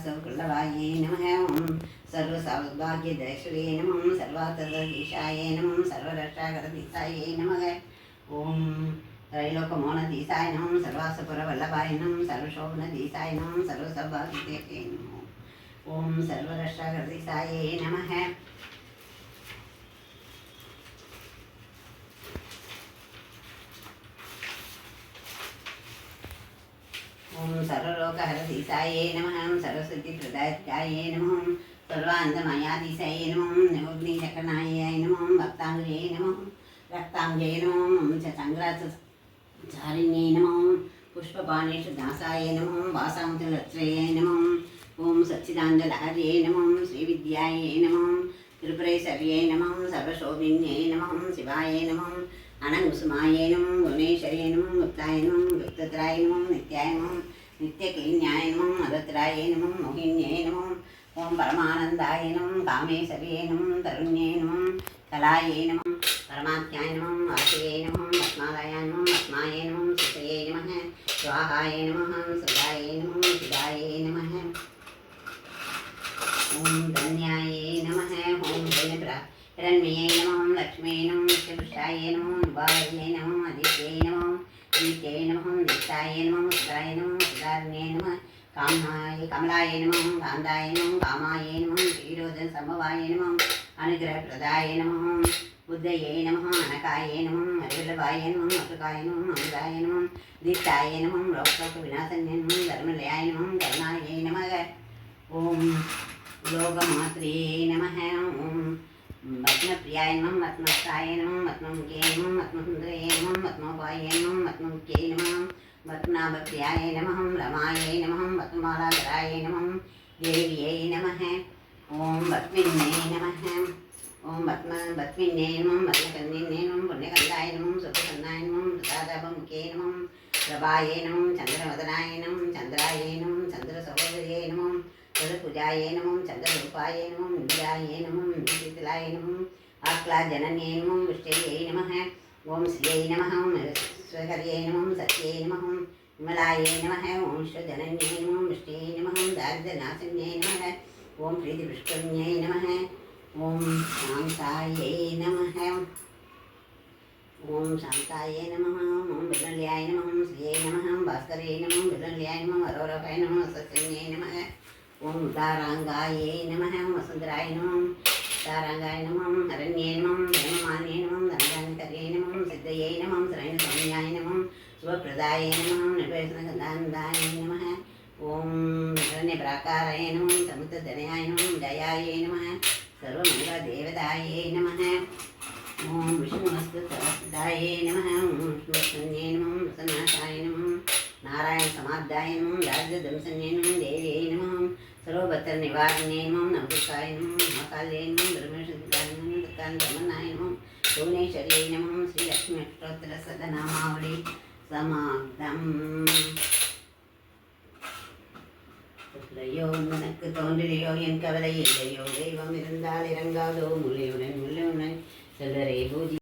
सर्वासवकुल्लवायै नमः। ॐ सर्वसौभाग्यदैश्वर्ये नमः। सर्वार्थदीशायै नमः। सर्वरक्षाकरदीशायै नमः। ॐ त्रैलोकमोहनदीशाय नमः। सर्वासपुरवल्लभाय नमः। सर्वशोभनदीशाय नमः। सर्वसौभाग्यदेशायै नमः। ॐ सर्वरक्षाकरदीशायै नमः। ओम सर्वलोकहरदीशायै नमः। सरस्वतीप्रदायकायै नमः। सर्वानन्दमयाधीशायै नमः। नवग्निचक्रनायै नमः। भक्ताङ्ग्र्यै नमः। रक्ताङ्ग्यै नमः। चन्द्राचारिण्यै नमः। पुष्पपाणेषुदासाय नमः। वासामुद्रलत्र्यै नमः। ओम सच्चिदानन्दलहर्यै नमः। श्रीविद्यायै नमः। त्रिपुरेश्वर्यै नमः। सर्वशोभिन्यै नमः। शिवाय नमः। अनङ्गकुसुमायै नमः। भुवनेश्वर्यै नमः। गुप्ताय नमः। गुप्तत्राय नमः। नित्याय नमः। नित्यक्लीन्याय नमः। मदत्राय नमः। मोहिन्यै नमः। ओम परमानन्दाय नमः। कामेश्वर्यै नमः। तरुण्यै नमः। कलायै नमः। परमात्याय नमः। वासये नमः। रत्नालयाय नमः। रत्नाय नमः। सुतये नमः। स्वाहाय नमः। सुधाय नमः। शिवाय नमः। ओम धन्याय नमः। ओम हिरण्मये नमः। लक्ष्म्यै नमः। नित्यपुष्टाय नमः। निवार्यै नमः। आदित्यै नमः। दीप्त्यै नमः। दीप्ताय नमः। सुधाय नमः। सुधारण्ये नमः। कमलाय नमः। कान्ताय नमः। कामाय नमः। क्षीरोदसंभवाय नमः। अनुग्रहप्रदाय नमः। बुद्धये नमः। अनकाय नमः। हरिवल्लभाय नमः। अतुकाय नमः। अमृताय नमः। दीप्ताय नमः। लोकविनाशन्ये नमः। धर्मलयाय नमः। करुणायै नमः। ओम लोकमात्रे नमः। ओम पद्मप्रियाय नमः। पद्मस्थाय नमः। पद्ममुखे नमः। पद्मसुन्दरे नमः। पद्मोपाय नमः। पद्ममुखे नमः। पद्मनाभप्रियाय नमः। रमायै नमः। पद्ममालाधराय नमः। देव्यै नमः। ओम पद्मिन्यै नमः। ओम पद्मिन्यै नमः। पद्मकन्दिन्यै नमः। पुण्यकन्दाय नमः। सुप्रसन्नाय नमः। प्रसादाभमुखे नमः। प्रभायै नमः। चन्द्रवदनाय नमः। चन्द्राय नमः। चन्द्रसहोदर्यै नमः। चन्द्रपूजायै नमः। चन्द्ररूपाय नमः। इन्द्राय नमः। इन्द्रशीतलाय नमः। आक्लाजनन्यै नमः। विष्टयै नमः। ओम श्रियै नमः। स्वहर्यै नमः। सत्यै नमः। विमलाय नमः। ओम विश्वजनन्यै नमः। विष्टयै नमः। दारिद्र्यनाशिन्यै नमः। ओम प्रीतिपुष्करिण्यै नमः। ओम शान्तायै नमः। ओम शान्ताय नमः। ओम विरल्याय नमः। श्रियै नमः। भास्कर्यै नमः। विरल्याय नमः। अरोरकाय नमः। सत्सन्यै नमः। ओम उदारांगायै नमः। वसुंधराय नमः। उदारांगाय नमः। हरण्ये नमः। धर्ममान्ये नमः। धनधान्यकर्ये नमः। सिद्धये नमः। श्रयणसौम्याय नमः। शुभप्रदाय नमः। निर्वैष्णगन्धानन्दाय नमः। ओम हिरण्यप्राकाराय नमः। समुद्रधनयाय नमः। जयाय नमः। सर्वमङ्गलदेवताय नमः। ओम विष्णुवस्तुदाय नमः। ओम विष्णुवत्सन्ये नमः। प्रसन्नाशाय नमः। नारायण समादाय नमः। दारिद्र्यदंशन्ये नमः। देव्यै नमः। सर्वभक्तनिवारिण्यै नमः। नवदुर्गाय नमः। महाकाल्यै नमः। धर्मेश्वराय नमः। दत्तानन्दमनाय नमः। भुवनेश्वर्यै नमः। श्रीलक्ष्मीष्टोत्तरशतनामावली समाप्तम्. உனக்கு தோன்றிலையோ என் கவலை இல்லையோ தெய்வம் இருந்தால் இறங்காதோ முள்ளையுடன் முள்ளுடன் செல்வரை பூஜி